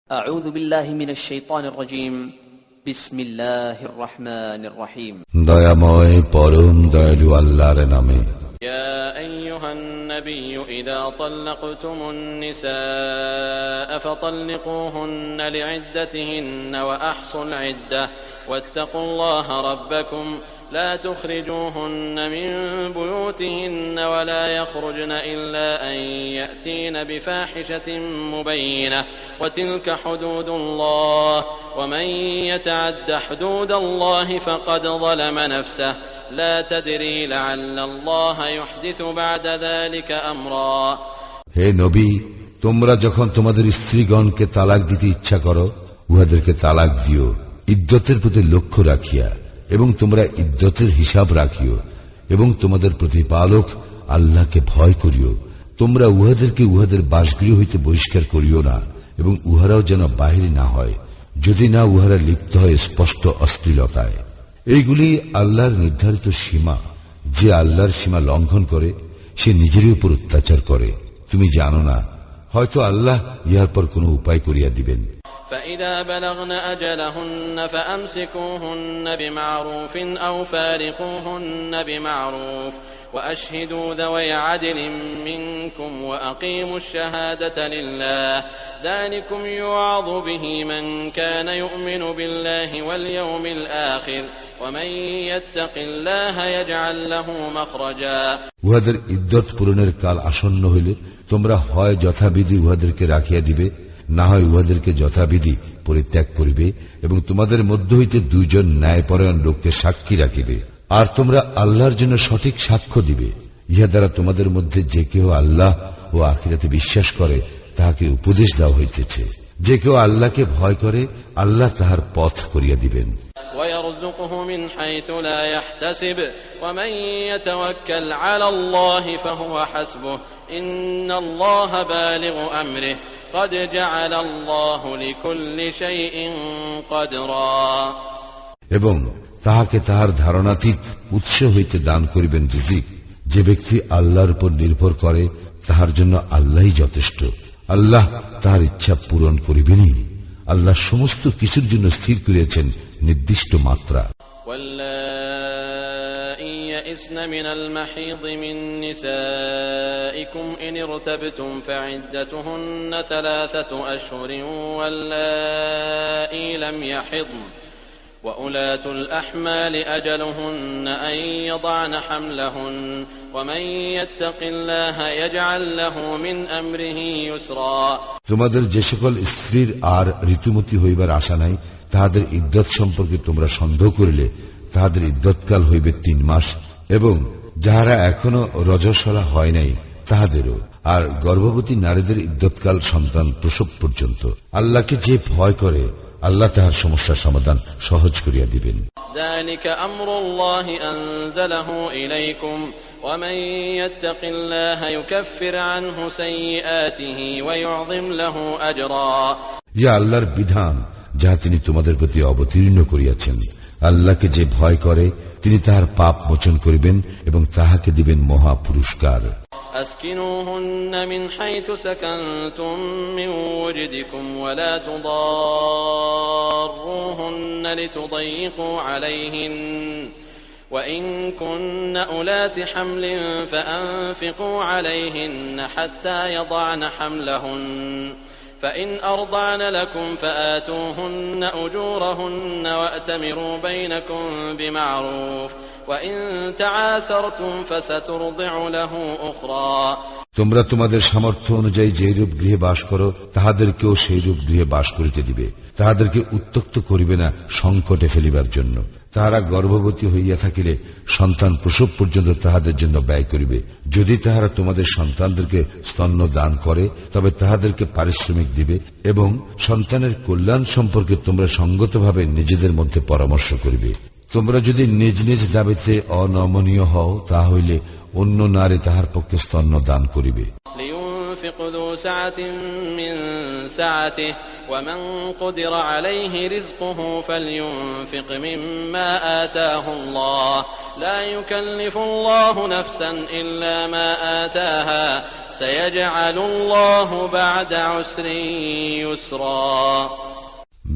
أعوذ بالله من الشيطان الرجيم بسم الله الرحمن الرحيم দয়াময় পরম দয়ালু আল্লাহর নামে। يا أيها النبي إذا طلقتم النساء فطلقوهن لعدتهن وأحصوا العدة واتقوا الله ربكم لا تخرجوهن من بيوتهن ولا يخرجن إلا أن يأتين بفاحشة مبينة وتلك حدود الله ومن يتعد حدود الله فقد ظلم نفسه لا تدري لعل الله يحدث بعد ذلك أمرا হে নবী, তোমরা যখন তোমাদের স্ত্রীগণকে তালাক দিতে ইচ্ছা করো, উহাদেরকে তালাক দিও ইদ্যতের প্রতি লক্ষ্য রাখিয়া, এবং তোমরা ইদ্যতের হিসাব রাখিও, এবং তোমাদের প্রতিপালক আল্লাহকে ভয় করিও। তোমরা উহাদেরকে উহাদের বাসগৃহ হইতে বহিষ্কার করিও না, এবং উহারাও যেন বাহির না হয়, যদি না উহারা লিপ্ত হয় স্পষ্ট অশ্লীলতায়। এইগুলি আল্লাহর নির্ধারিত সীমা। যে আল্লাহর সীমা লঙ্ঘন করে সে নিজের উপর অত্যাচার করে। তুমি জানো না, হয়তো আল্লাহ ইহার পর কোনো উপায় করিয়া দিবেন। فإذا بلغن أجلهن فأمسكوهن بمعروف أو فارقوهن بمعروف وأشهدوا ذوي عدل منكم وأقيموا الشهادة لله ذلكم يوعظ به من كان يؤمن بالله واليوم الآخر ومن يتق الله يجعل له مخرجا উহাদের ইদ্যত পূরণের কাল আসন্ন হইলে তোমরা হয় যথাবিধি উহাদেরকে রাখিয়া দিবে, না হয় উহাদেরকে যথাবিধি পরিত্যাগ করিবে, এবং তোমাদের মধ্য হইতে দুইজন ন্যায়পরায়ণ লোককে সাক্ষী রাখিবে। আর তোমরা আল্লাহর জন্য সঠিক সাক্ষ্য দিবে। ইহা দ্বারা তোমাদের মধ্যে যে কেউ আল্লাহ ও আখিরাতে বিশ্বাস করে তাহাকে উপদেশ দেওয়া হইতেছে। যে কেউ আল্লাহকে ভয় করে আল্লাহ তাহার পথ করিয়া দিবেন। ويرزقه من حيث لا يحتسب ومن يتوكل على الله فهو حسبه إن الله بالغ أمره قد جعل الله لكل شيء قدرا এবং তাহাকে তাহার ধারণাতীত উৎস হইতে দান করিবেন রিজিক। যে ব্যক্তি আল্লাহর উপর নির্ভর করে তাহার জন্য আল্লাহই যথেষ্ট। আল্লাহ তাহার ইচ্ছা পূরণ করিবেনই। আল্লাহ সমস্ত কিছুর জন্য স্থির করিয়াছেন নির্দিষ্ট মাত্রা। واللائي يئسن من المحيض من نسائكم إن ارتبتم فعدتهن 3 أشهر واللائي لم يحضن وأولاة الأحمال أجلهن أن يضعن حملهن ومن يتق الله يجعل له من أمره يسرا তোমাদের যে সকল স্ত্রীর আর ঋতুমতী হইবার আশা নাই, তাহাদের ইদ্যত সম্পর্কে তোমরা সন্দেহ করিলে তাহাদের ইদ্যতকাল হইবে 3 মাস, এবং যাহারা এখনো রজস্বলা হয় নাই তাহাদেরও। আর গর্ভবতী নারীদের ইদ্যতকাল সন্তান প্রসব পর্যন্ত। আল্লাহকে যে ভয় করে আল্লাহ তাহার সমস্যার সমাধান সহজ করিয়া দিবেন। ذلك أمر الله أنزله إليكم ومن يتق الله يكفر عنه سيئاته ويعظم له أجرا ইয়া আল্লাহর বিধান, যাহা তিনি তোমাদের প্রতি অবতীর্ণ করিয়াছেন। আল্লাহকে যে ভয় করে তিনি তাহার পাপ মোচন করিবেন এবং তাহাকে দিবেন মহা পুরস্কার। أسكنوهن من حيث سكنتم من وجدكم ولا تضاروهن لتضيقوا عليهن وإن كن أولات حمل فأنفقوا عليهن حتى يضعن حملهن فإن أرضعن لكم فآتوهن أجورهن وأتمروا بينكم بمعروف وإن تعاسرتم فسترضع له أخرى তোমরা তোমাদের সামর্থ্য অনুযায়ী যে রূপ গৃহে বাস করো তাহাদেরকেও সেই রূপ গৃহে বাস করিতে দিবে। তাহাদেরকে উত্ত্যক্ত করিবে না সংকটে ফেলিবার জন্য। তাহারা গর্ভবতী হইয়া থাকিলে সন্তান প্রসব পর্যন্ত তাহাদের জন্য ব্যয় করিবে। যদি তাহারা তোমাদের সন্তানদেরকে স্তন্য দান করে তবে তাহাদেরকে পারিশ্রমিক দিবে, এবং সন্তানের কল্যাণ সম্পর্কে তোমরা সঙ্গতভাবে নিজেদের মধ্যে পরামর্শ করিবে। তোমরা যদি নিজ নিজ দাবিতে অনমনীয় হও তাহলে অন্য নারী তাহার পক্ষে স্তন্য দান করিবে। لينفق ذو سعة من سعته ومن قدر عليه رزقه فلينفق مما آتاه الله لا يكلف الله نفسا إلا ما آتاها سيجعل الله بعد عسر يسرا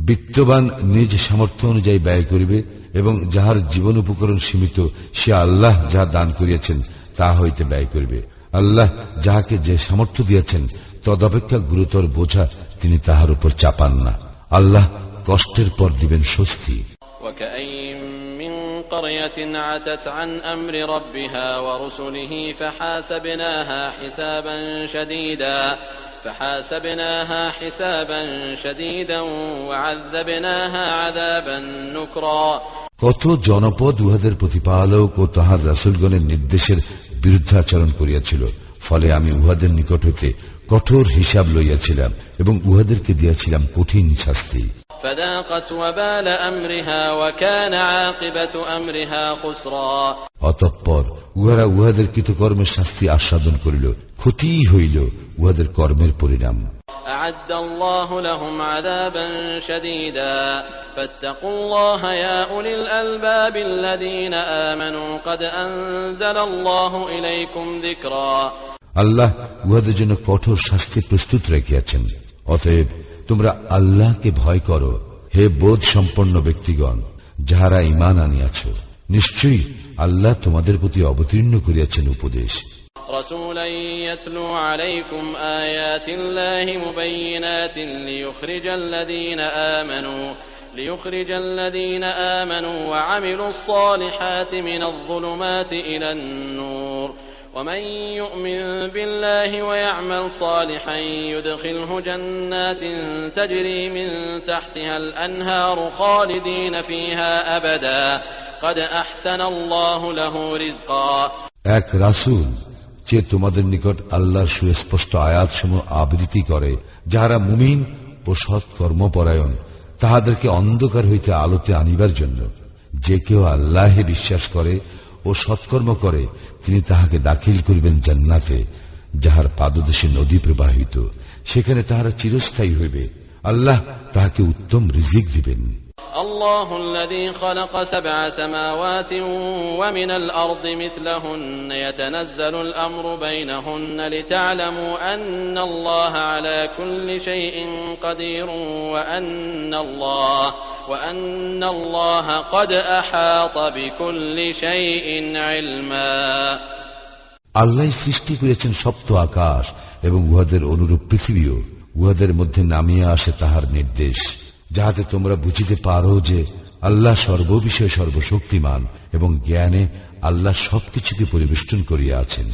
বিত্তবান নিজ সামর্থ্য অনুযায়ী ব্যয় করিবে এবং যাহার জীবন উপকরণ সীমিত সে আল্লাহ যাহা দান করিয়াছেন তা হইতে ব্যয় করিবে। আল্লাহ যাহাকে যে সামর্থ্য দিয়েছেন তদপেক্ষা গুরুতর বোঝা তিনি তাহার উপর চাপান না। আল্লাহ কষ্টের পর দিবেন স্বস্তি। قرية عتت عن أمر ربها ورسله فحاسبناها حسابا شديدا وعذبناها عذابا نكرا কত জনপদ উহাদের প্রতিপালক ও তাহার রাসূলগণের নির্দেশের বিরুদ্ধাচরণ করিয়াছিল, ফলে আমি উহাদের নিকট হইতে কঠোর হিসাব লইয়াছিলাম এবং উহাদেরকে দিয়াছিলাম কঠিন শাস্তি। অতঃপর উহারা উহাদের কৃতকর্মের শাস্তি আস্বাদন করিল, ক্ষতি হইল উহাদের কর্মের পরিণাম। أعد الله لهم عذابا شديدا فاتقوا الله يا أولي الألباب الذين آمنوا قد أنزل الله إليكم ذكرا আল্লাহ উহাদের জন্য কঠোর শাস্তি প্রস্তুত রেখেছেন, অতএব তোমরা আল্লাহকে ভয় করো হে বোধ সম্পন্ন ব্যক্তিগণ যাহারা ঈমান আনিয়াছ। নিশ্চয়ই আল্লাহ তোমাদের প্রতি অবতীর্ণ করিয়াছেন উপদেশ। رسولا يتلو عليكم آيات الله مبينات ليخرج الذين آمنوا وعملوا الصالحات من الظلمات إلى النور ومن يؤمن بالله ويعمل صالحا يدخله جنات تجري من تحتها الأنهار خالدين فيها أبدا قد أحسن الله له رزقا এক রাসূল যে তোমাদের নিকট আল্লাহর সুস্পষ্ট আয়াতসমূহ আবৃত্তি করে, যাহারা মুমিন ও সৎকর্মপরায়ণ, তাহাদেরকে অন্ধকার হইতে আলোতে আনিবার জন্য। যে কেউ আল্লাহে বিশ্বাস করে ও সৎকর্ম করে তিনি তাহাকে দাখিল করিবেন জান্নাতে, যাহার পাদদেশে নদী প্রবাহিত, সেখানে তাহারা চিরস্থায়ী হইবে। আল্লাহ তাহাকে উত্তম রিজিক দিবেন। الله الذي خلق 7 سماوات ومن الأرض مثلهن يتنزل الأمر بينهن لتعلموا أن الله على كل شيء قدير وأن الله قد أحاط بكل شيء علما আল্লাহ সৃষ্টি করেছেন সপ্ত আকাশ এবং উহাদের অনুরূপ পৃথিবীও, উহাদের মধ্যে নামিয়া আসে তাহার নির্দেশ, যাহাতে তোমরা বুঝিতে পারো যে আল্লাহ সর্ববিষয়ে সর্বশক্তিমান এবং জ্ঞানে আল্লাহ সবকিছুকে পরিবেষ্টন করিয়া আছেন।